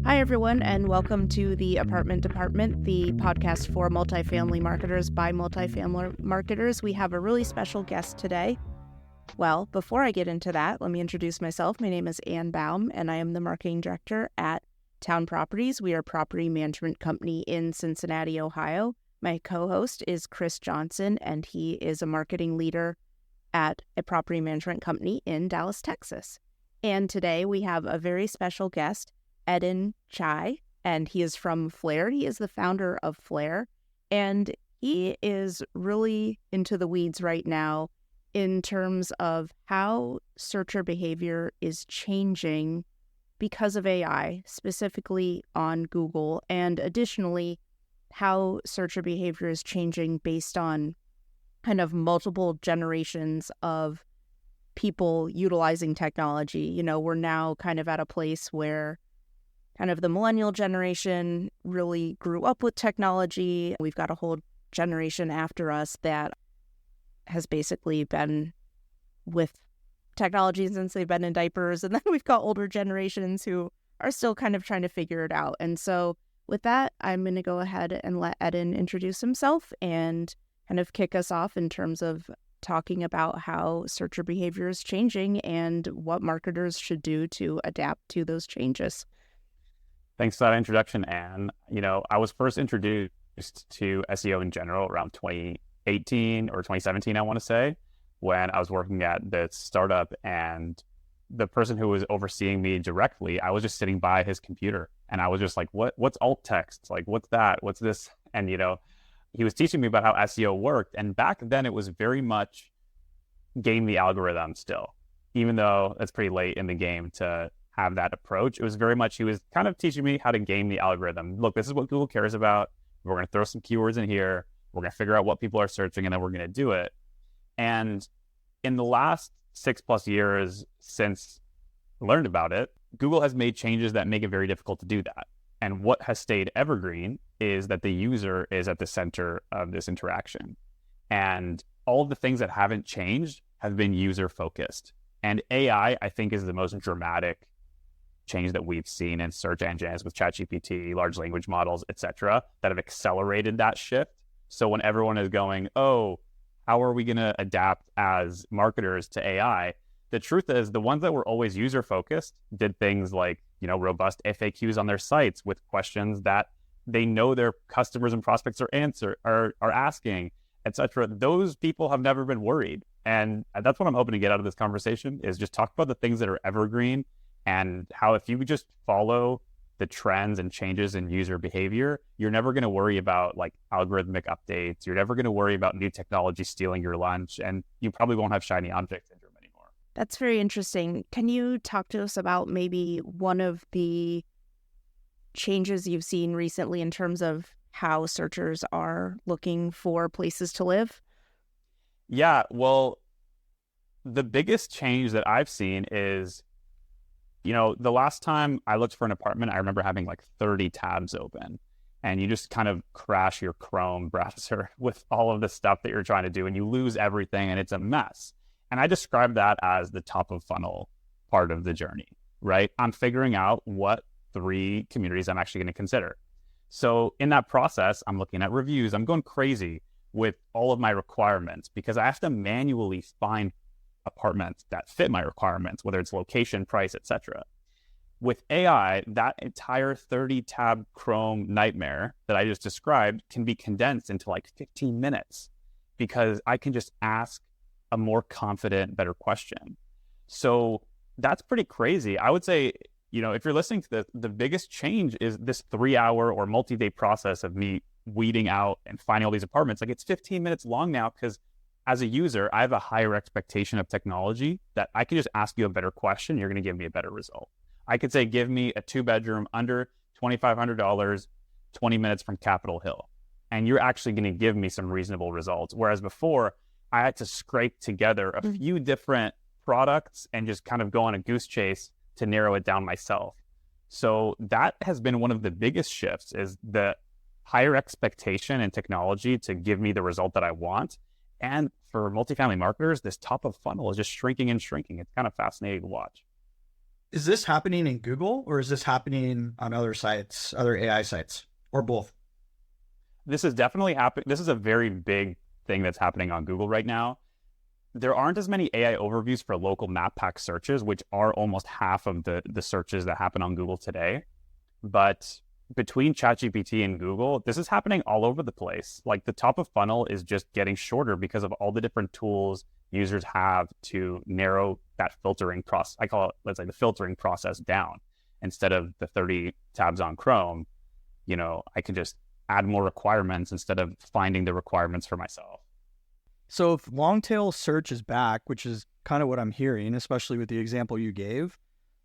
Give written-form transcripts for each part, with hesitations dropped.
Hi, everyone, and welcome to the Apartment Department, the podcast for multifamily marketers by multifamily marketers. We have a really special guest today. Well, before I get into that, let me introduce myself. My name is Ann Baum, and I am the marketing director at Town Properties. We are a property management company in Cincinnati, Ohio. My co-host is Chris Johnson, and he is a marketing leader at a property management company in Dallas, Texas. And today we have a very special guest, Edin Chai, and he is from Flair. He is the founder of Flair, and he is really into the weeds right now in terms of how searcher behavior is changing because of AI, specifically on Google, and additionally, how searcher behavior is changing based on kind of multiple generations of people utilizing technology. You know, we're now kind of at a place where kind of the millennial generation really grew up with technology. We've got a whole generation after us that has basically been with technology since they've been in diapers. And then we've got older generations who are still kind of trying to figure it out. And so with that, I'm going to go ahead and let Edin introduce himself and kind of kick us off in terms of talking about how searcher behavior is changing and what marketers should do to adapt to those changes. Thanks for that introduction, Anne. I was first introduced to SEO in general around 2018 or 2017, I want to say, when I was working at the startup, and the person who was overseeing me directly, I was just sitting by his computer and I was just like, what's alt text? Like, what's that? What's this? And, he was teaching me about how SEO worked. And back then it was very much game the algorithm still, even though it's pretty late in the game to have that approach. It was very much, he was kind of teaching me how to game the algorithm. Look, this is what Google cares about. We're going to throw some keywords in here. We're going to figure out what people are searching, and then we're going to do it. And in the last 6+ years since I learned about it, Google has made changes that make it very difficult to do that. And what has stayed evergreen is that the user is at the center of this interaction. And all of the things that haven't changed have been user focused. And AI, I think, is the most dramatic change that we've seen in search engines with ChatGPT, large language models, etc., that have accelerated that shift. So when everyone is going, oh, how are we going to adapt as marketers to AI? The truth is, the ones that were always user focused did things like, robust FAQs on their sites with questions that they know their customers and prospects are asking, etc. Those people have never been worried. And that's what I'm hoping to get out of this conversation, is just talk about the things that are evergreen, and how if you just follow the trends and changes in user behavior, you're never going to worry about like algorithmic updates. You're never going to worry about new technology stealing your lunch, and you probably won't have shiny object syndrome anymore. That's very interesting. Can you talk to us about maybe one of the changes you've seen recently in terms of how searchers are looking for places to live? Yeah, well, the biggest change that I've seen is, the last time I looked for an apartment, I remember having like 30 tabs open, and you just kind of crash your Chrome browser with all of the stuff that you're trying to do, and you lose everything, and it's a mess. And I describe that as the top of funnel part of the journey, right? I'm figuring out what 3 communities I'm actually going to consider. So in that process, I'm looking at reviews. I'm going crazy with all of my requirements because I have to manually find apartments that fit my requirements, whether it's location, price, etc. With AI, that entire 30-tab Chrome nightmare that I just described can be condensed into like 15 minutes because I can just ask a more confident, better question. So that's pretty crazy. I would say, if you're listening to this, the biggest change is this 3-hour or multi-day process of me weeding out and finding all these apartments. Like, it's 15 minutes long now because as a user, I have a higher expectation of technology that I can just ask you a better question. You're going to give me a better result. I could say, give me a 2-bedroom under $2,500, 20 minutes from Capitol Hill. And you're actually going to give me some reasonable results. Whereas before, I had to scrape together a few different products and just kind of go on a goose chase to narrow it down myself. So that has been one of the biggest shifts, is the higher expectation in technology to give me the result that I want. And for multifamily marketers, this top of funnel is just shrinking and shrinking. It's kind of fascinating to watch. Is this happening in Google or is this happening on other sites, other AI sites, or both? This is definitely happening. This is a very big thing that's happening on Google right now. There aren't as many AI overviews for local map pack searches, which are almost half of the searches that happen on Google today. But between ChatGPT and Google, this is happening all over the place. Like the top of funnel is just getting shorter because of all the different tools users have to narrow that filtering process. I call it, let's say, the filtering process down. Instead of the 30 tabs on Chrome, I can just add more requirements instead of finding the requirements for myself. So if long tail search is back, which is kind of what I'm hearing, especially with the example you gave,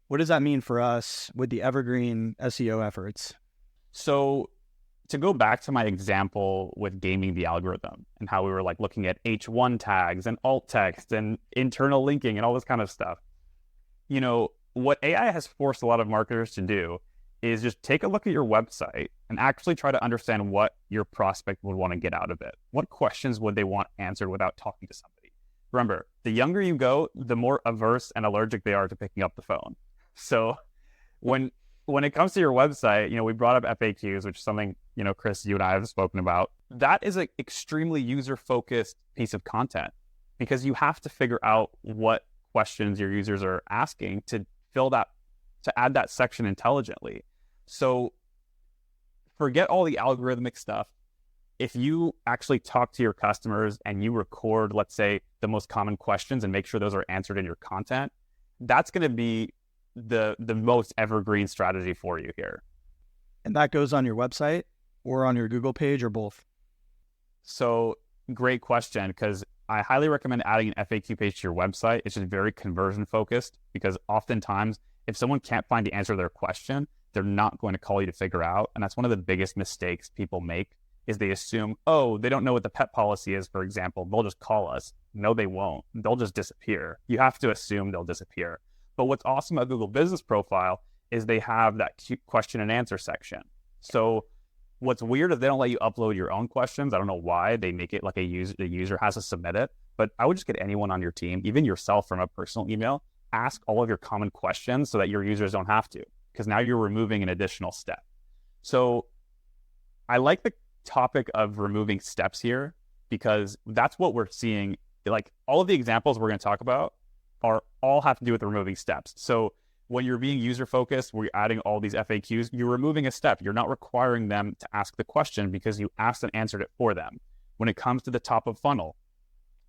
what does that mean for us with the evergreen SEO efforts? So to go back to my example with gaming the algorithm and how we were like looking at H1 tags and alt text and internal linking and all this kind of stuff, what AI has forced a lot of marketers to do is just take a look at your website and actually try to understand what your prospect would want to get out of it. What questions would they want answered without talking to somebody? Remember, the younger you go, the more averse and allergic they are to picking up the phone. So when it comes to your website, we brought up FAQs, which is something, Chris, you and I have spoken about. That is an extremely user-focused piece of content because you have to figure out what questions your users are asking to add that section intelligently. So forget all the algorithmic stuff. If you actually talk to your customers and you record, let's say, the most common questions and make sure those are answered in your content, that's going to be the most evergreen strategy for you here. And that goes on your website or on your Google page or both? So great question, because I highly recommend adding an FAQ page to your website. It's just very conversion focused because oftentimes if someone can't find the answer to their question, they're not going to call you to figure out. And that's one of the biggest mistakes people make is they assume, they don't know what the pet policy is, for example. They'll just call us. No, they won't. They'll just disappear. You have to assume they'll disappear. But what's awesome about Google Business Profile is they have that question and answer section. So what's weird is they don't let you upload your own questions. I don't know why. They make it like the user has to submit it. But I would just get anyone on your team, even yourself from a personal email, ask all of your common questions so that your users don't have to, because now you're removing an additional step. So I like the topic of removing steps here because that's what we're seeing. Like all of the examples we're going to talk about all have to do with removing steps. So when you're being user focused, we're adding all these FAQs, you're removing a step. You're not requiring them to ask the question because you asked and answered it for them. When it comes to the top of funnel,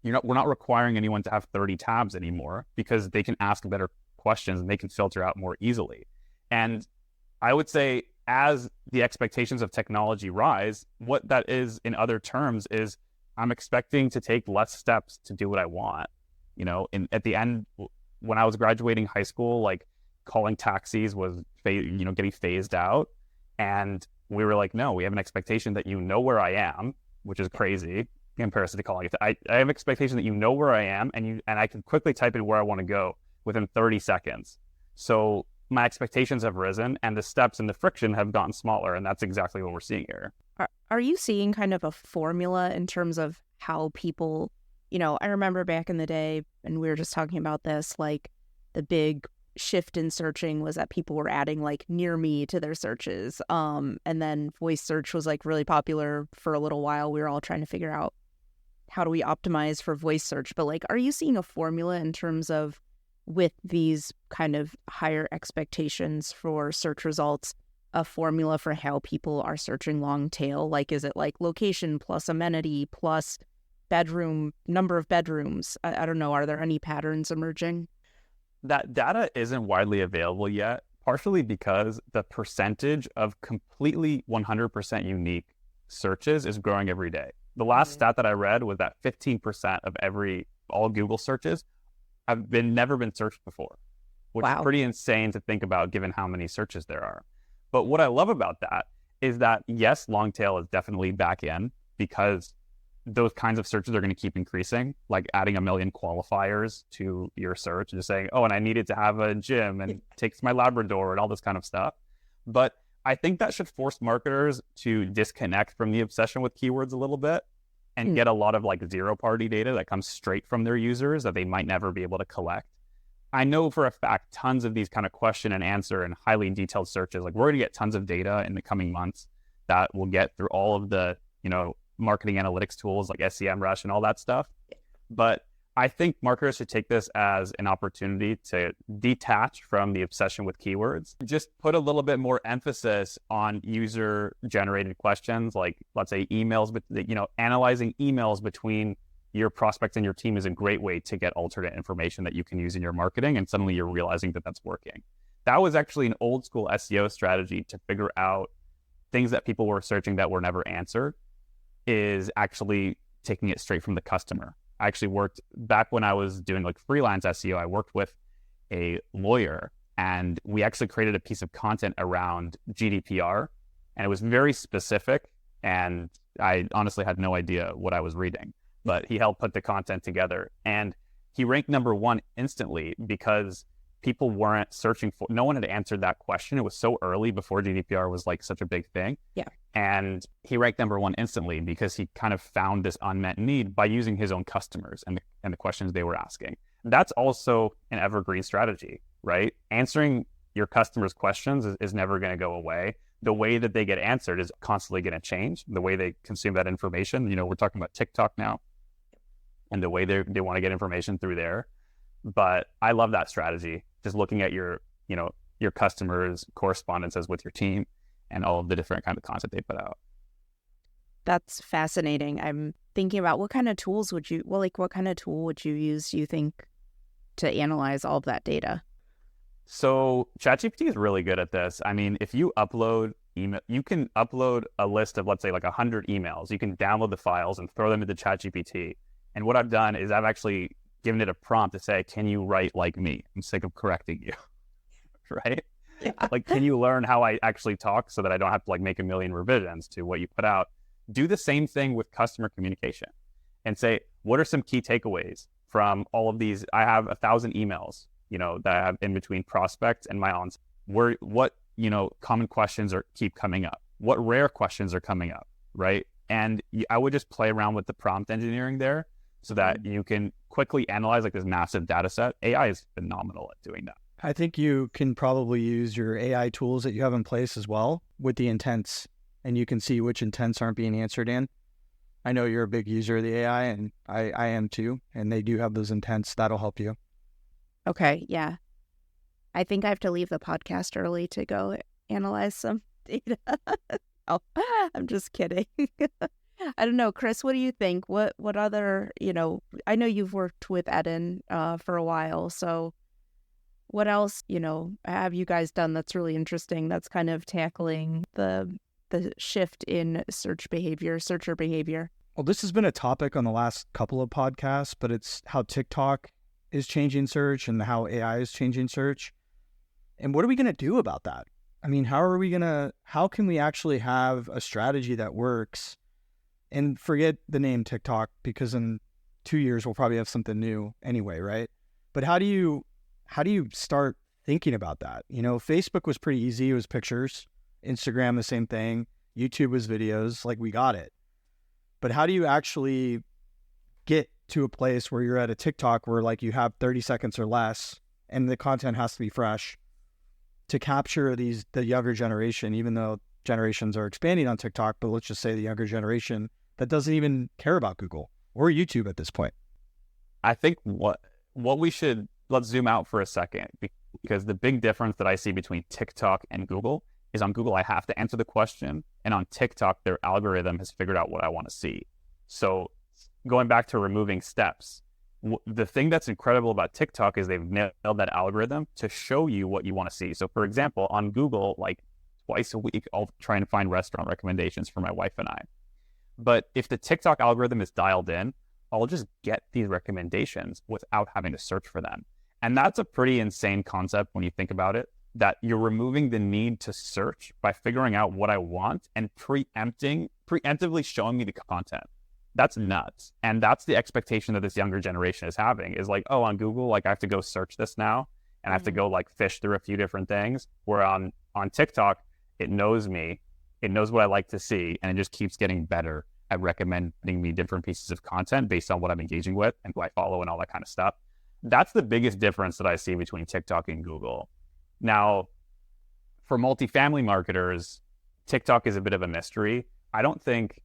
we're not requiring anyone to have 30 tabs anymore because they can ask better questions and they can filter out more easily. And I would say as the expectations of technology rise, what that is in other terms is I'm expecting to take less steps to do what I want. At the end, when I was graduating high school, like calling taxis was, getting phased out. And we were like, no, we have an expectation that you know where I am, which is crazy in comparison to calling it. I have an expectation that you know where I am and I can quickly type in where I want to go within 30 seconds. So my expectations have risen and the steps and the friction have gotten smaller. And that's exactly what we're seeing here. Are you seeing kind of a formula in terms of how people, I remember back in the day, and we were just talking about this, like the big shift in searching was that people were adding like near me to their searches. And then voice search was like really popular for a little while. We were all trying to figure out how do we optimize for voice search. But like, are you seeing a formula in terms of with these kind of higher expectations for search results, a formula for how people are searching long tail? Like, is it like location plus amenity plus bedroom, number of bedrooms? I don't know. Are there any patterns emerging? That data isn't widely available yet, partially because the percentage of completely 100% unique searches is growing every day. The last stat that I read was that 15% of all Google searches have never been searched before, which is pretty insane to think about given how many searches there are. But what I love about that is that, yes, long tail is definitely back in because those kinds of searches are going to keep increasing, like adding 1 million qualifiers to your search and just saying, and I needed to have a gym and takes my Labrador and all this kind of stuff. But I think that should force marketers to disconnect from the obsession with keywords a little bit and get a lot of like zero party data that comes straight from their users that they might never be able to collect. I know for a fact tons of these kind of question and answer and highly detailed searches, like we're going to get tons of data in the coming months that we'll get through all of the, marketing analytics tools like SEMrush and all that stuff. But I think marketers should take this as an opportunity to detach from the obsession with keywords, just put a little bit more emphasis on user generated questions, like let's say emails, but analyzing emails between your prospect and your team is a great way to get alternate information that you can use in your marketing. And suddenly you're realizing that that's working. That was actually an old school SEO strategy to figure out things that people were searching that were never answered, is actually taking it straight from the customer. I actually worked back when I was doing like freelance SEO. I worked with a lawyer and we actually created a piece of content around GDPR, and it was very specific. And I honestly had no idea what I was reading, but he helped put the content together, and he ranked number one instantly because people weren't searching for, no one had answered that question. It was so early before GDPR was like such a big thing. Yeah. And he ranked number one instantly because he kind of found this unmet need by using his own customers and the questions they were asking. That's also an evergreen strategy, right? Answering your customers' questions is never going to go away. The way that they get answered is constantly going to change. The way they consume that information, we're talking about TikTok now, and the way they want to get information through there. But I love that strategy. Just looking at your customers' correspondences with your team and all of the different kind of content they put out. That's fascinating. I'm thinking about what kind of tool would you use, do you think, to analyze all of that data? So ChatGPT is really good at this. I mean, if you upload email, you can upload a list of, let's say, like 100 emails. You can download the files and throw them into ChatGPT. And what I've done is I've actually given it a prompt to say, can you write like me? I'm sick of correcting you, right? Yeah. Like, can you learn how I actually talk so that I don't have to like make a million revisions to what you put out? Do the same thing with customer communication and say, what are some key takeaways from all of these? I have 1,000 emails, that I have in between prospects and my ons. What common questions keep coming up? What rare questions are coming up, right? And I would just play around with the prompt engineering there so that you can quickly analyze like this massive data set. AI is phenomenal at doing that. I think you can probably use your AI tools that you have in place as well with the intents, and you can see which intents aren't being answered in. I know you're a big user of the AI, and I am too, and they do have those intents. That'll help you. Okay, yeah. I think I have to leave the podcast early to go analyze some data. Oh, I'm just kidding. I don't know, Chris, what do you think? What other, I know you've worked with Eden for a while, so what else, have you guys done that's really interesting, that's kind of tackling the shift in searcher behavior? Well, this has been a topic on the last couple of podcasts, but it's how TikTok is changing search and how AI is changing search. And what are we going to do about that? I mean, how can we actually have a strategy that works? And forget the name TikTok, because in 2 years, we'll probably have something new anyway, right? But how do you start thinking about that? Facebook was pretty easy. It was pictures. Instagram, the same thing. YouTube was videos. Like, we got it. But how do you actually get to a place where you're at a TikTok where like you have 30 seconds or less and the content has to be fresh to capture the younger generation, even though generations are expanding on TikTok, but let's just say the younger generation that doesn't even care about Google or YouTube at this point? I think let's zoom out for a second, because the big difference that I see between TikTok and Google is on Google, I have to answer the question, and on TikTok, their algorithm has figured out what I want to see. So going back to removing steps, the thing that's incredible about TikTok is they've nailed that algorithm to show you what you want to see. So for example, on Google, like twice a week, I'll try and find restaurant recommendations for my wife and I. But if the TikTok algorithm is dialed in, I'll just get these recommendations without having to search for them. And that's a pretty insane concept when you think about it, that you're removing the need to search by figuring out what I want and preemptively showing me the content. That's nuts. And that's the expectation that this younger generation is having, is like, oh, on Google, like I have to go search this now and I have to go like fish through a few different things. Where on TikTok, it knows me, it knows what I like to see, and it just keeps getting better at recommending me different pieces of content based on what I'm engaging with and who I follow and all that kind of stuff. That's the biggest difference that I see between TikTok and Google. Now, for multifamily marketers, TikTok is a bit of a mystery. I don't think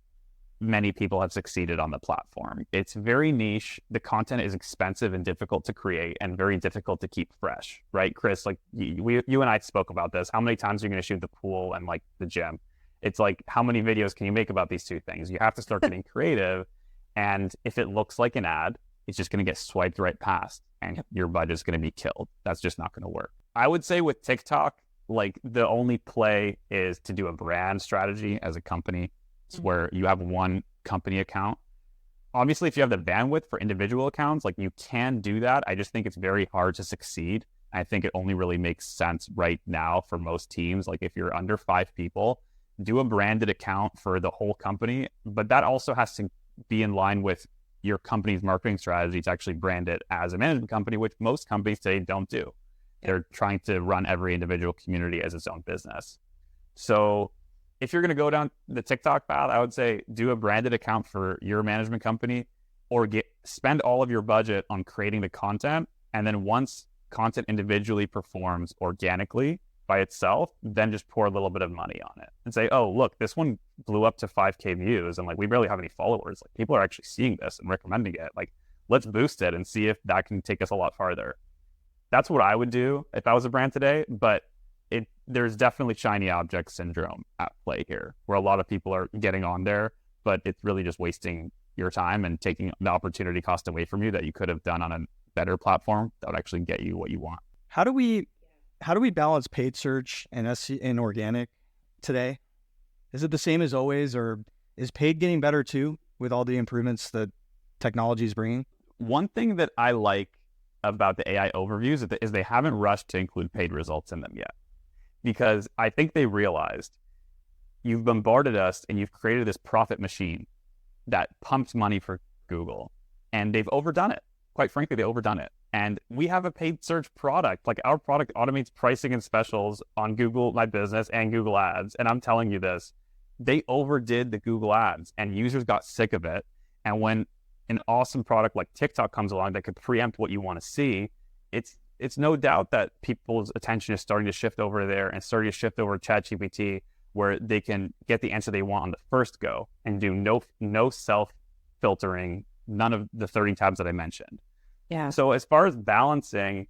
many people have succeeded on the platform. It's very niche. The content is expensive and difficult to create and very difficult to keep fresh, right? Chris, like you and I spoke about this. How many times are you going to shoot the pool and like the gym? It's like, how many videos can you make about these two things? You have to start getting creative. And if it looks like an ad, it's just going to get swiped right past and your budget's going to be killed. That's just not going to work. I would say with TikTok, like the only play is to do a brand strategy as a company. It's where you have one company account. Obviously, if you have the bandwidth for individual accounts, like you can do that. I just think it's very hard to succeed. I think it only really makes sense right now for most teams. Like if you're under 5 people, do a branded account for the whole company. But that also has to be in line with your company's marketing strategy to actually brand it as a management company, which most companies today don't do. They're trying to run every individual community as its own business. So if you're going to go down the TikTok path, I would say do a branded account for your management company, or spend all of your budget on creating the content. And then once content individually performs organically by itself, then just pour a little bit of money on it and say, oh, look, this one blew up to 5K views. And like, we barely have any followers. Like people are actually seeing this and recommending it. Like, let's boost it and see if that can take us a lot farther. That's what I would do if I was a brand today. But there's definitely shiny object syndrome at play here, where a lot of people are getting on there, but it's really just wasting your time and taking the opportunity cost away from you that you could have done on a better platform that would actually get you what you want. How do we balance paid search and and organic today? Is it the same as always, or is paid getting better too with all the improvements that technology is bringing? One thing that I like about the AI overviews is they haven't rushed to include paid results in them yet. Because I think they realized you've bombarded us and you've created this profit machine that pumps money for Google, and they've overdone it. Quite frankly, they overdone it. And we have a paid search product. Like our product automates pricing and specials on Google My Business and Google Ads. And I'm telling you this, they overdid the Google Ads and users got sick of it. And when an awesome product like TikTok comes along that could preempt what you want to see, it's no doubt that people's attention is starting to shift over there and starting to shift over to ChatGPT, where they can get the answer they want on the first go and do no self-filtering, none of the 30 tabs that I mentioned. Yeah. So as far as balancing,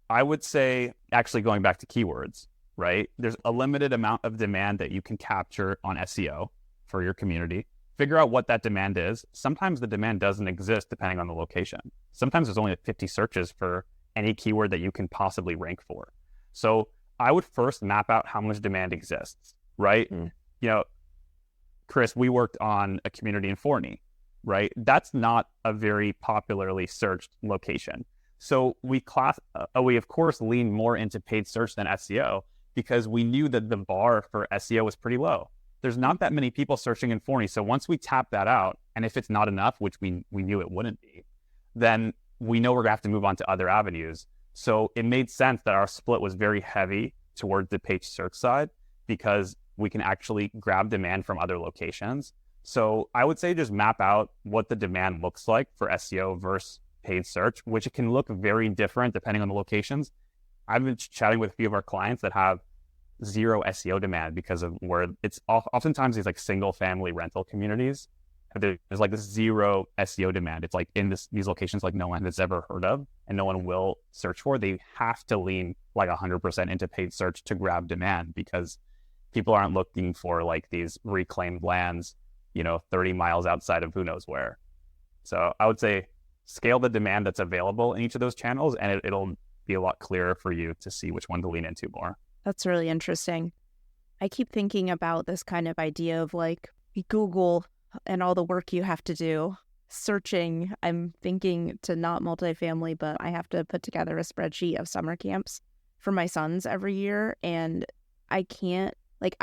I would say actually going back to keywords, right? There's a limited amount of demand that you can capture on SEO for your community. Figure out what that demand is. Sometimes the demand doesn't exist depending on the location. Sometimes there's only 50 searches for any keyword that you can possibly rank for. So I would first map out how much demand exists, right? You know, Chris, we worked on a community in Forney, right? That's not a very popularly searched location. So we of course lean more into paid search than SEO because we knew that the bar for SEO was pretty low. There's not that many people searching in Forney. So once we tap that out, and if it's not enough, which we knew it wouldn't be, then we know we're gonna have to move on to other avenues. So it made sense that our split was very heavy towards the paid search side because we can actually grab demand from other locations. So I would say just map out what the demand looks like for SEO versus paid search, which it can look very different depending on the locations. I've been chatting with a few of our clients that have zero SEO demand because of where it's oftentimes these like single family rental communities. There's like this zero SEO demand. It's like in these locations like no one has ever heard of and no one will search for. They have to lean like 100% into paid search to grab demand because people aren't looking for like these reclaimed lands, 30 miles outside of who knows where. So I would say scale the demand that's available in each of those channels, and it'll be a lot clearer for you to see which one to lean into more. That's really interesting. I keep thinking about this kind of idea of like Google and all the work you have to do searching. I'm thinking to not multifamily, but I have to put together a spreadsheet of summer camps for my sons every year. And I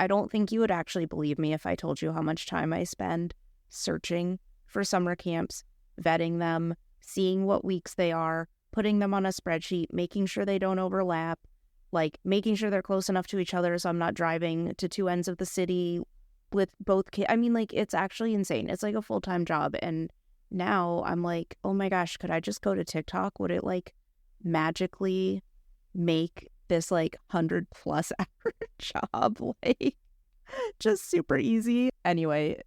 don't think you would actually believe me if I told you how much time I spend searching for summer camps, vetting them, seeing what weeks they are, putting them on a spreadsheet, making sure they don't overlap, like making sure they're close enough to each other so I'm not driving to two ends of the city with both kids. I mean, like, it's actually insane. It's like a full-time job. And now I'm like, oh my gosh, could I just go to TikTok? Would it like magically make this like 100+ hour job like just super easy. Anyway,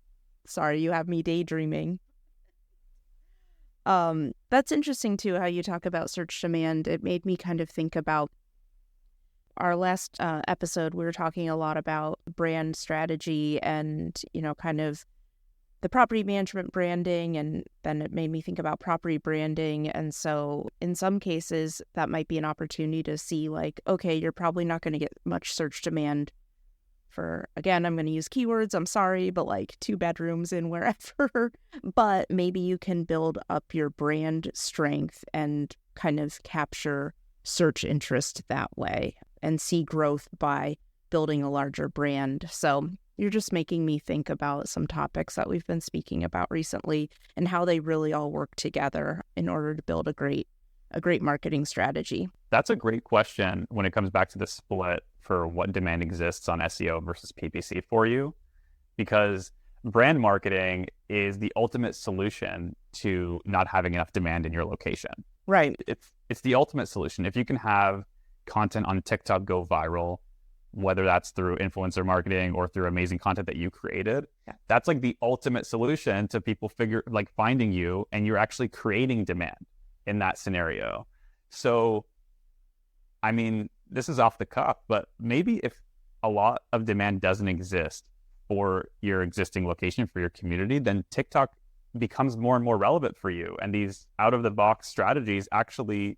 sorry, you have me daydreaming. That's interesting too, how you talk about search demand. It made me kind of think about our last episode. We were talking a lot about brand strategy and, kind of the property management branding, and then it made me think about property branding. And so in some cases, that might be an opportunity to see like, okay, you're probably not going to get much search demand for, again, I'm going to use keywords, I'm sorry, but like 2 bedrooms in wherever. But maybe you can build up your brand strength and kind of capture search interest that way and see growth by building a larger brand. So you're just making me think about some topics that we've been speaking about recently and how they really all work together in order to build a great marketing strategy. That's a great question when it comes back to the split for what demand exists on SEO versus PPC for you, because brand marketing is the ultimate solution to not having enough demand in your location. Right. It's the ultimate solution. If you can have content on TikTok go viral, whether that's through influencer marketing or through amazing content that you created, that's like the ultimate solution to people finding you, and you're actually creating demand in that scenario. So, I mean, this is off the cuff, but maybe if a lot of demand doesn't exist for your existing location, for your community, then TikTok becomes more and more relevant for you. And these out-of-the-box strategies actually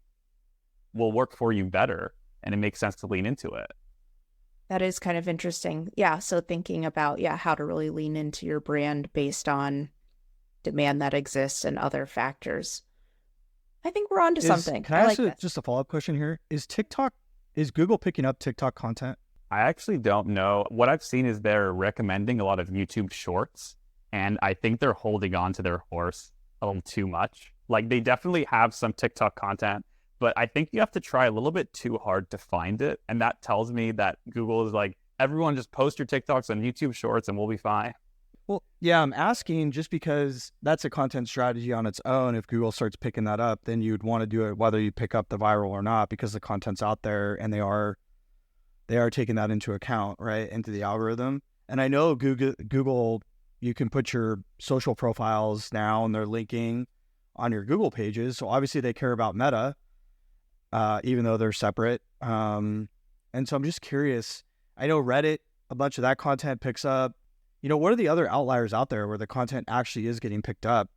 will work for you better, and it makes sense to lean into it. That is kind of interesting. Yeah. So thinking about, how to really lean into your brand based on demand that exists and other factors. I think we're on to something. Can I ask just a follow-up question here? Is Google picking up TikTok content? I actually don't know. What I've seen is they're recommending a lot of YouTube shorts, and I think they're holding on to their horse a little too much. Like, they definitely have some TikTok content, but I think you have to try a little bit too hard to find it. And that tells me that Google is like, everyone just post your TikToks on YouTube shorts and we'll be fine. Well, yeah, I'm asking just because that's a content strategy on its own. If Google starts picking that up, then you'd want to do it whether you pick up the viral or not, because the content's out there and they are taking that into account, right, into the algorithm. And I know Google, you can put your social profiles now and they're linking on your Google pages. So obviously they care about Meta, even though they're separate. And so I'm just curious. I know Reddit, a bunch of that content picks up. What are the other outliers out there where the content actually is getting picked up?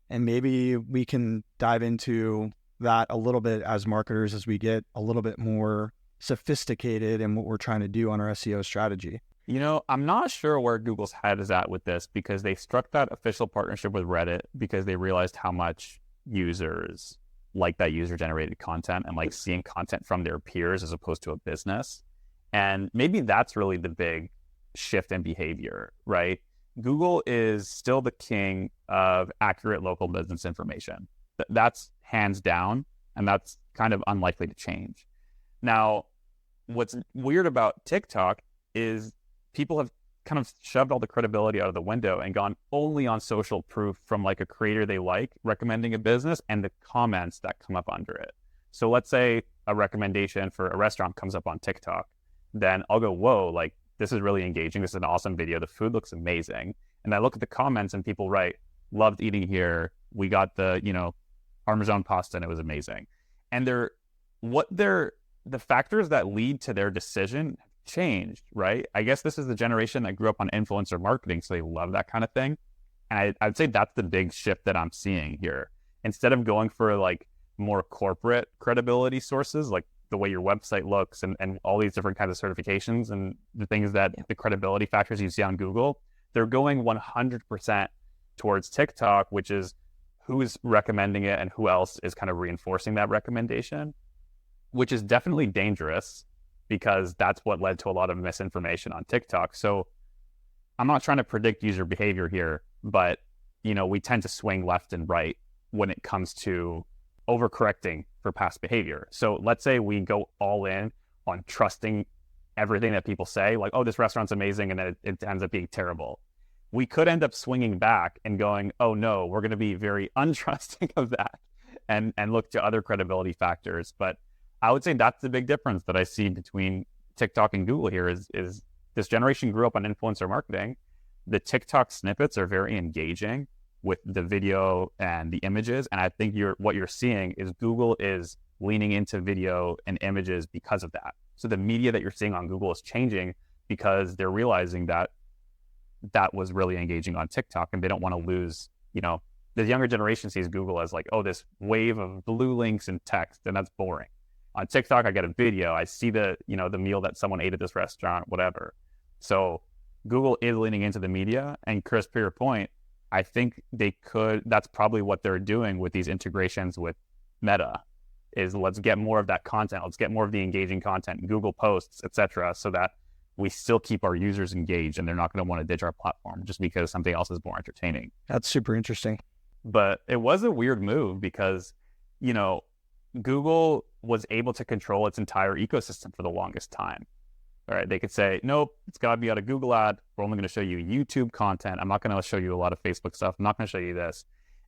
And maybe we can dive into that a little bit as marketers as we get a little bit more sophisticated in what we're trying to do on our SEO strategy. I'm not sure where Google's head is at with this, because they struck that official partnership with Reddit because they realized how much users like that user-generated content and like seeing content from their peers as opposed to a business. And maybe that's really the big shift in behavior, right? Google is still the king of accurate local business information. That's hands down, and that's kind of unlikely to change. Now, what's weird about TikTok is people have kind of shoved all the credibility out of the window and gone only on social proof from like a creator they like recommending a business and the comments that come up under it. So let's say a recommendation for a restaurant comes up on TikTok, then I'll go, whoa, like, this is really engaging. This is an awesome video. The food looks amazing. And I look at the comments and people write, loved eating here. We got the, Parmesan pasta and it was amazing. And the factors that lead to their decision changed, right? I guess this is the generation that grew up on influencer marketing, so they love that kind of thing. And I'd say that's the big shift that I'm seeing here. Instead of going for like more corporate credibility sources, like the way your website looks and all these different kinds of certifications and the things that the credibility factors you see on Google, they're going 100% towards TikTok, which is who is recommending it and who else is kind of reinforcing that recommendation, which is definitely dangerous because that's what led to a lot of misinformation on TikTok. So I'm not trying to predict user behavior here, but we tend to swing left and right when it comes to overcorrecting for past behavior. So let's say we go all in on trusting everything that people say, like, oh, this restaurant's amazing, and then it ends up being terrible. We could end up swinging back and going, oh no, we're going to be very untrusting of that and look to other credibility factors. But I would say that's the big difference that I see between TikTok and Google here is this generation grew up on influencer marketing. The TikTok snippets are very engaging with the video and the images. And I think what you're seeing is Google is leaning into video and images because of that. So the media that you're seeing on Google is changing because they're realizing that that was really engaging on TikTok, and they don't want to lose, the younger generation sees Google as like, oh, this wave of blue links and text, and that's boring. On TikTok, I get a video. I see the meal that someone ate at this restaurant, whatever. So Google is leaning into the media. And Chris, to your point, I think that's probably what they're doing with these integrations with Meta, is let's get more of that content. Let's get more of the engaging content, Google posts, etc., so that we still keep our users engaged and they're not going to want to ditch our platform just because something else is more entertaining. That's super interesting. But it was a weird move because, Google was able to control its entire ecosystem for the longest time. All right, they could say, nope, it's got to be out of Google ad. We're only going to show you YouTube content. I'm not going to show you a lot of Facebook stuff. I'm not going to show you this.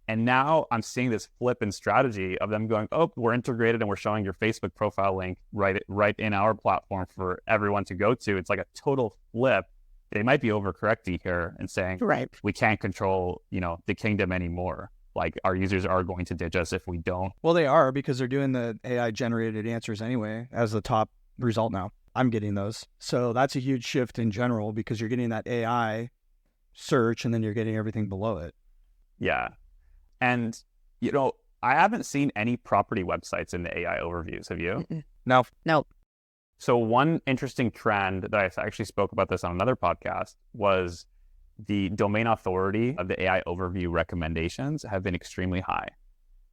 And now I'm seeing this flip in strategy of them going, oh, we're integrated and we're showing your Facebook profile link right in our platform for everyone to go to. It's like a total flip. They might be overcorrecting here and saying, right, we can't control, the kingdom anymore. Like our users are going to ditch us if we don't. Well, they are, because they're doing the AI generated answers anyway as the top result now. I'm getting those. So that's a huge shift in general because you're getting that AI search and then you're getting everything below it. Yeah. And, I haven't seen any property websites in the AI overviews. Have you? No. So one interesting trend that I actually spoke about this on another podcast was the domain authority of the AI overview recommendations have been extremely high.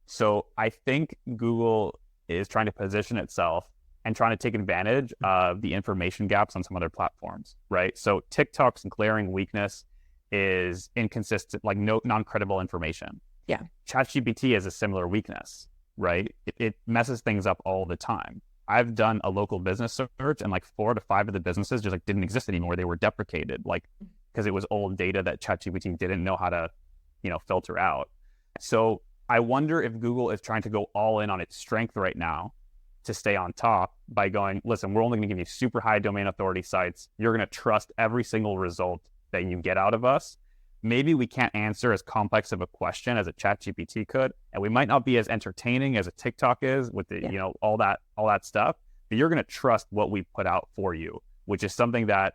So I think Google is trying to position itself and trying to take advantage of the information gaps on some other platforms, right? So TikTok's glaring weakness is inconsistent, like non-credible information. Yeah. ChatGPT has a similar weakness, right? It messes things up all the time. I've done a local business search and like 4 to 5 of the businesses just like didn't exist anymore. They were deprecated, like because it was old data that ChatGPT didn't know how to, filter out. So I wonder if Google is trying to go all in on its strength right now to stay on top by going, listen, we're only going to give you super high domain authority sites. You're going to trust every single result that you get out of us. Maybe we can't answer as complex of a question as a ChatGPT could, and we might not be as entertaining as a TikTok is with the, all that stuff, but you're going to trust what we put out for you, which is something that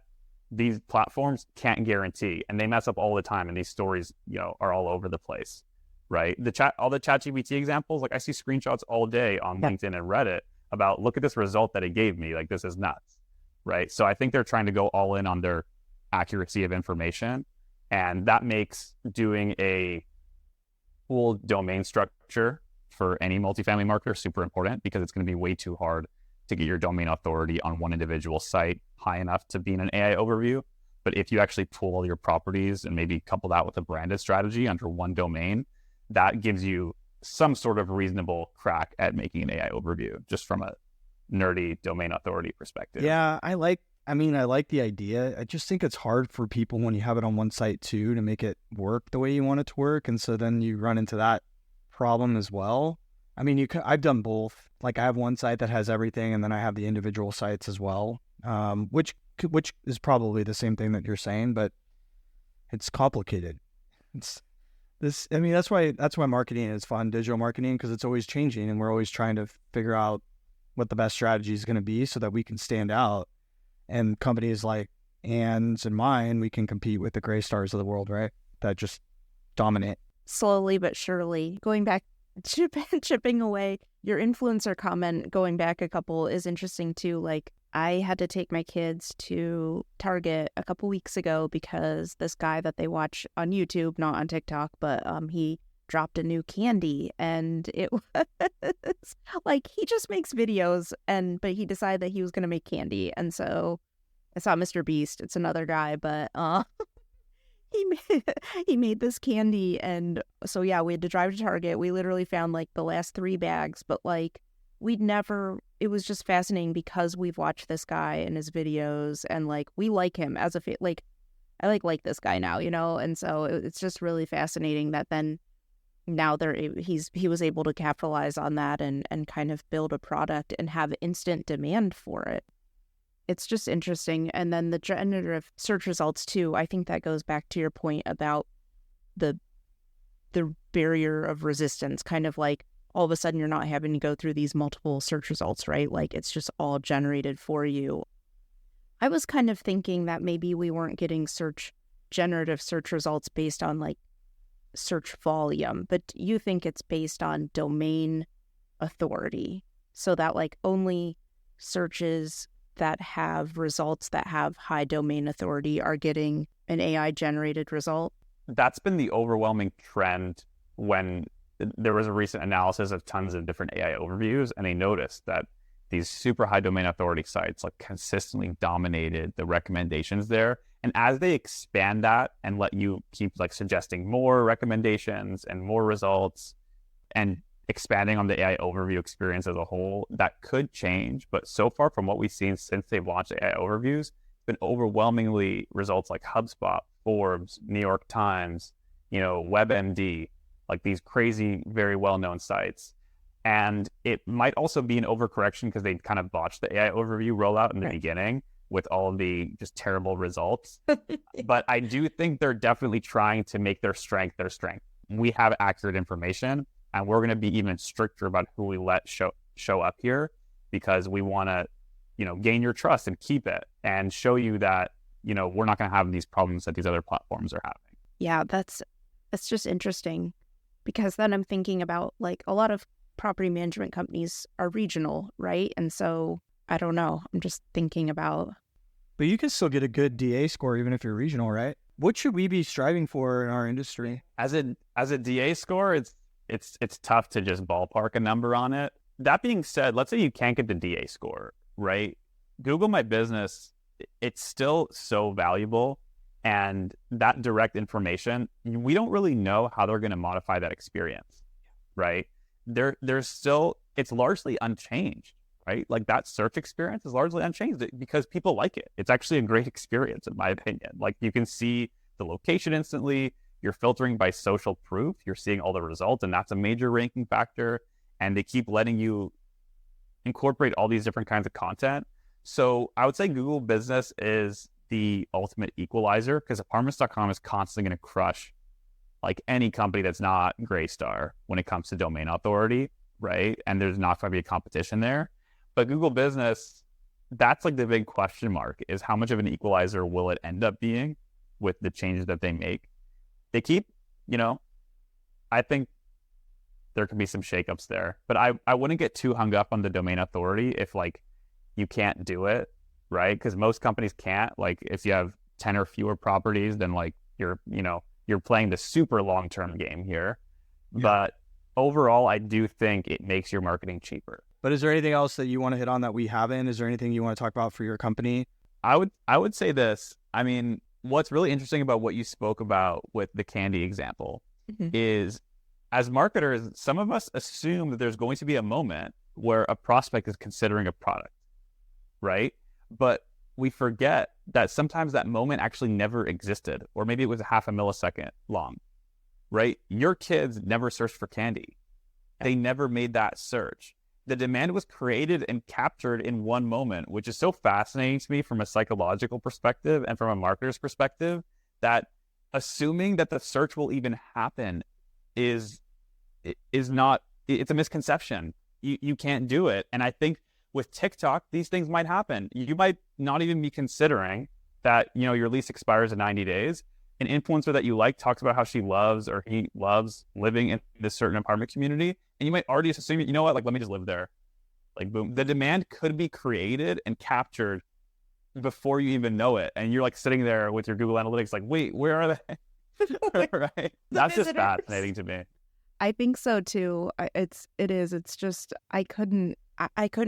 these platforms can't guarantee, and they mess up all the time. And these stories, are all over the place, right? All the ChatGPT examples, like I see screenshots all day on LinkedIn and Reddit about, look at this result that it gave me. Like, this is nuts, right? So I think they're trying to go all in on their accuracy of information. And that makes doing a full domain structure for any multifamily marketer super important, because it's going to be way too hard to get your domain authority on one individual site high enough to be in an AI overview. But if you actually pool all your properties and maybe couple that with a branded strategy under one domain, that gives you some sort of reasonable crack at making an AI overview, just from a nerdy domain authority perspective. Yeah, I like the idea. I just think it's hard for people when you have it on one site too to make it work the way you want it to work. And so then you run into that problem as well. I mean, I've done both. Like I have one site that has everything, and then I have the individual sites as well, which is probably the same thing that you're saying, but it's complicated. That's why marketing is fun, digital marketing, because it's always changing, and we're always trying to figure out what the best strategy is going to be so that we can stand out. And companies like Ann's and mine, we can compete with the gray stars of the world, right? That just dominate. Slowly but surely. Going back, chipping away. Your influencer comment, going back a couple, is interesting too. Like, I had to take my kids to Target a couple weeks ago because this guy that they watch on YouTube, not on TikTok, but he dropped a new candy, and it was like, he just makes videos, but he decided that he was going to make candy. And so I saw Mr. Beast. It's another guy, but he made this candy. And so, yeah, we had to drive to Target. We literally found like the last 3 bags, but like it was just fascinating because we've watched this guy and his videos, and like we like him as I like this guy now, and so it's just really fascinating that then now he was able to capitalize on that and kind of build a product and have instant demand for it. It's just interesting. And then the generative search results too, I think that goes back to your point about the barrier of resistance, kind of like all of a sudden you're not having to go through these multiple search results, right? Like it's just all generated for you. I was kind of thinking that maybe we weren't getting generative search results based on like search volume, but you think it's based on domain authority, so that like only searches that have results that have high domain authority are getting an AI generated result. That's been the overwhelming trend when there was a recent analysis of tons of different AI overviews, and they noticed that these super high domain authority sites like consistently dominated the recommendations there. And as they expand that and let you keep like suggesting more recommendations and more results and expanding on the AI overview experience as a whole, that could change. But so far from what we've seen since they've launched AI overviews, it's been overwhelmingly results like HubSpot, Forbes, New York Times, WebMD, like these crazy, very well-known sites. And it might also be an overcorrection because they kind of botched the AI overview rollout in the beginning with all of the just terrible results. But I do think they're definitely trying to make their strength their strength. We have accurate information, and we're going to be even stricter about who we let show up here, because we want to, gain your trust and keep it and show you that, we're not going to have these problems that these other platforms are having. Yeah, that's just interesting, because then I'm thinking about like a lot of property management companies are regional, right? And so I don't know. I'm just thinking about. But you can still get a good DA score even if you're regional, right? What should we be striving for in our industry? As a DA score, it's tough to just ballpark a number on it. That being said, let's say you can't get the DA score, right? Google My Business, it's still so valuable. And that direct information, we don't really know how they're going to modify that experience, right? There's still, it's largely unchanged, right? Like that search experience is largely unchanged because people like it. It's actually a great experience, in my opinion. Like you can see the location instantly. You're filtering by social proof. You're seeing all the results, and that's a major ranking factor. And they keep letting you incorporate all these different kinds of content. So I would say Google Business is the ultimate equalizer, because apartments.com is constantly going to crush like any company that's not Greystar when it comes to domain authority, right? And there's not going to be a competition there. But Google Business, that's like the big question mark, is how much of an equalizer will it end up being with the changes that they make? They keep, I think there could be some shakeups there, but I wouldn't get too hung up on the domain authority if like you can't do it, right? Because most companies can't. Like if you have 10 or fewer properties, then like you're playing the super long-term game here. Yeah. But overall, I do think it makes your marketing cheaper. But is there anything else that you want to hit on that we haven't? Is there anything you want to talk about for your company? I would say this. I mean, what's really interesting about what you spoke about with the candy example is, as marketers, some of us assume that there's going to be a moment where a prospect is considering a product, right? But we forget that sometimes that moment actually never existed, or maybe it was a half a millisecond long, right? Your kids never searched for candy. They never made that search. The demand was created and captured in one moment, which is so fascinating to me from a psychological perspective and from a marketer's perspective, that assuming that the search will even happen is not, it's a misconception. You can't do it. And I think with TikTok, these things might happen. You might not even be considering that, your lease expires in 90 days. An influencer that you like talks about how she loves or he loves living in this certain apartment community. And you might already just assume, like, let me just live there. Like, boom. The demand could be created and captured before you even know it. And you're like sitting there with your Google Analytics, like, wait, where are they? Right? That's just fascinating to me. I think so too. It's just, I couldn't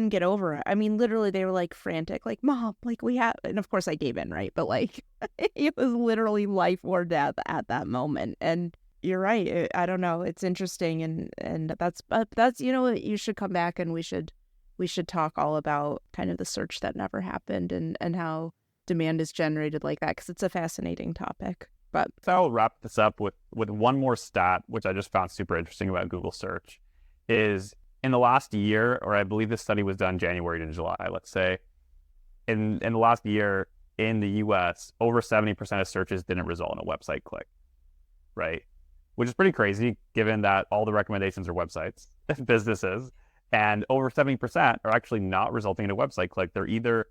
get over it. I mean, literally they were like frantic, like, Mom, like we have, and of course I gave in, right? But like, it was literally life or death at that moment. And you're right. I don't know. It's interesting. And that's, you should come back and we should talk all about kind of the search that never happened and how demand is generated like that. 'Cause it's a fascinating topic. But So I'll wrap this up with one more stat, which I just found super interesting about Google search, is in the last year, or I believe this study was done January to July, let's say, in the last year in the US, over 70% of searches didn't result in a website click, right? Which is pretty crazy given that all the recommendations are websites, businesses, and over 70% are actually not resulting in a website click. They're either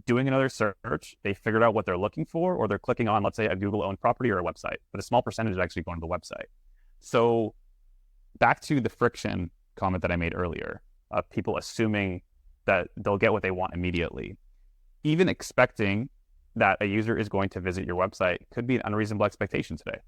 doing another search, they figured out what they're looking for, or they're clicking on, let's say, a Google-owned property or a website, but a small percentage is actually going to the website. So back to the friction comment that I made earlier of people assuming that they'll get what they want immediately. Even expecting that a user is going to visit your website could be an unreasonable expectation today,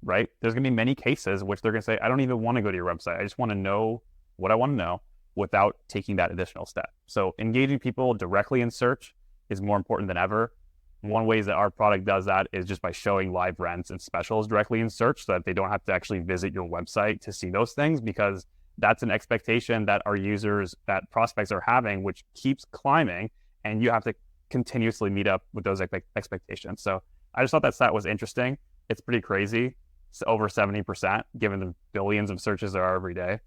right? There's going to be many cases which they're going to say, I don't even want to go to your website. I just want to know what I want to know without taking that additional step. So engaging people directly in search is more important than ever. One way that our product does that is just by showing live rents and specials directly in search so that they don't have to actually visit your website to see those things, because that's an expectation that our users, that prospects are having, which keeps climbing, and you have to continuously meet up with those expectations. So I just thought that stat was interesting. It's pretty crazy. It's over 70%, given the billions of searches there are every day,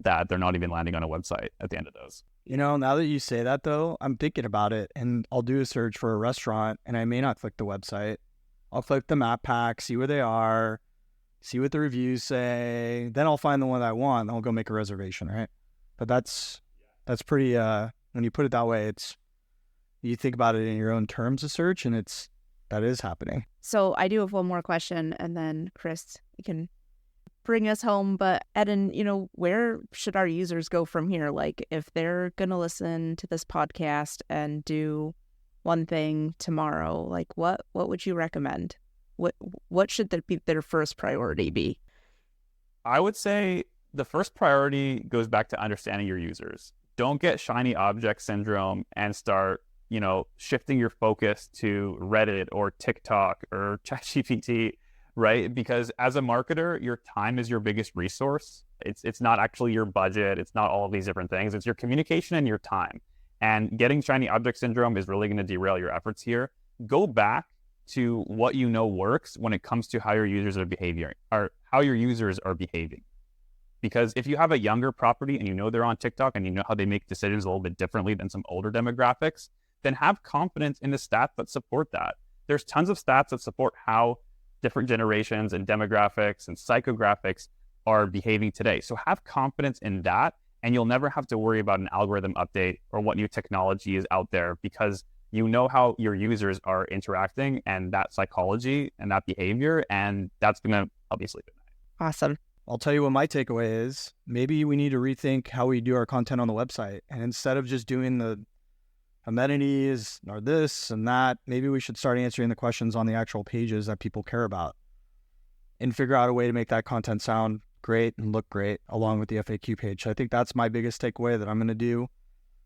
that they're not even landing on a website at the end of those. You know, now that you say that, though, I'm thinking about it, and I'll do a search for a restaurant, and I may not click the website. I'll click the map pack, see where they are, see what the reviews say. Then I'll find the one that I want, and I'll go make a reservation, right? But that's pretty, when you put it that way, you think about it in your own terms of search, and that is happening. so I do have one more question, and then Chris, you can bring us home. But Eden, where should our users go from here? Like, if they're going to listen to this podcast and do one thing tomorrow, like what would you recommend? What should their first priority be? I would say the first priority goes back to understanding your users. Don't get shiny object syndrome and start, shifting your focus to Reddit or TikTok or ChatGPT, right? Because as a marketer, your time is your biggest resource. It's not actually your budget. It's not all of these different things. It's your communication and your time. And getting shiny object syndrome is really going to derail your efforts here. Go back to what you know works when it comes to how your users are behaving, or how your users are behaving. Because if you have a younger property and they're on TikTok and you know how they make decisions a little bit differently than some older demographics, then have confidence in the stats that support that. There's tons of stats that support how different generations and demographics and psychographics are behaving today. So have confidence in that, and you'll never have to worry about an algorithm update or what new technology is out there, because you know how your users are interacting and that psychology and that behavior, and that's going to obviously be nice. Awesome. I'll tell you what my takeaway is. Maybe we need to rethink how we do our content on the website. And instead of just doing the amenities or this and that, maybe we should start answering the questions on the actual pages that people care about and figure out a way to make that content sound great and look great along with the FAQ page. So I think that's my biggest takeaway that I'm going to do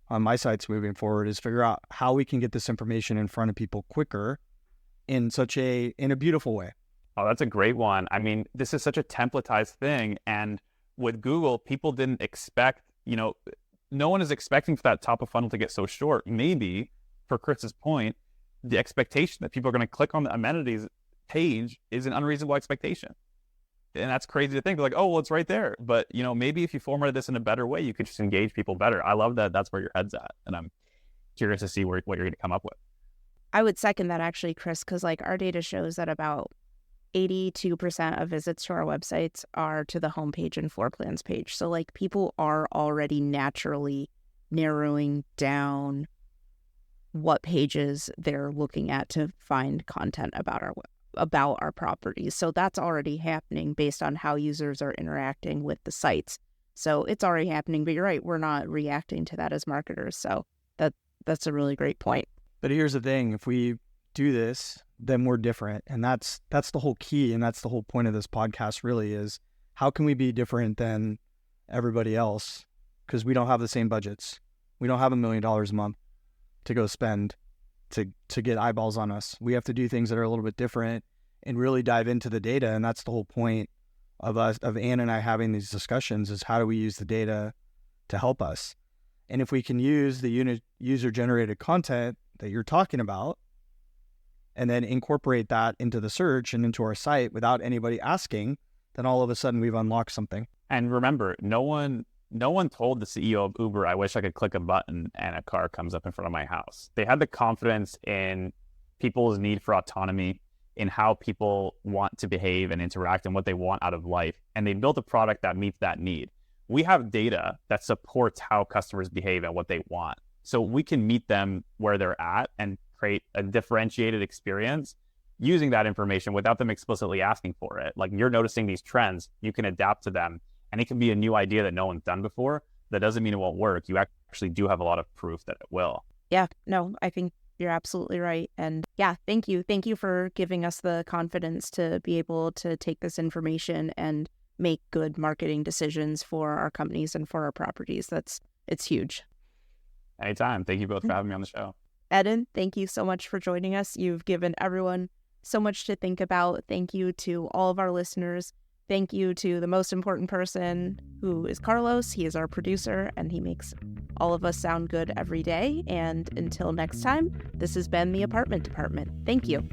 on my sites moving forward, is figure out how we can get this information in front of people quicker in a beautiful way. Oh, that's a great one. I mean, this is such a templatized thing. And with Google, people didn't expect, no one is expecting for that top of funnel to get so short. Maybe, for Chris's point, the expectation that people are going to click on the amenities page is an unreasonable expectation. And that's crazy to think, like, oh, well, it's right there. But, maybe if you formatted this in a better way, you could just engage people better. I love that that's where your head's at. And I'm curious to see what you're going to come up with. I would second that, actually, Chris, because our data shows that about 82% of visits to our websites are to the homepage and floor plans page. So people are already naturally narrowing down what pages they're looking at to find content about our properties. So that's already happening based on how users are interacting with the sites. So it's already happening, but you're right, we're not reacting to that as marketers. So that's a really great point. But here's the thing, if we do this, then we're different. And that's the whole key. And that's the whole point of this podcast really, is how can we be different than everybody else? Because we don't have the same budgets. We don't have $1 million a month to go spend to get eyeballs on us. We have to do things that are a little bit different and really dive into the data. And that's the whole point of Ann and I having these discussions, is how do we use the data to help us? And if we can use the user generated content that you're talking about and then incorporate that into the search and into our site without anybody asking, then all of a sudden we've unlocked something. And remember, no one told the CEO of Uber, I wish I could click a button and a car comes up in front of my house. They had the confidence in people's need for autonomy, in how people want to behave and interact and what they want out of life. And they built a product that meets that need. We have data that supports how customers behave and what they want. So we can meet them where they're at and create a differentiated experience using that information without them explicitly asking for it. Like, you're noticing these trends, you can adapt to them. And it can be a new idea that no one's done before. That doesn't mean it won't work. You actually do have a lot of proof that it will. Yeah, no, I think you're absolutely right. And yeah, thank you. Thank you for giving us the confidence to be able to take this information and make good marketing decisions for our companies and for our properties. It's huge. Anytime. Thank you both for having me on the show. Eden, thank you so much for joining us. You've given everyone so much to think about. Thank you to all of our listeners. Thank you to the most important person, who is Carlos. He is our producer, and he makes all of us sound good every day. And until next time, this has been the Apartment Department. Thank you.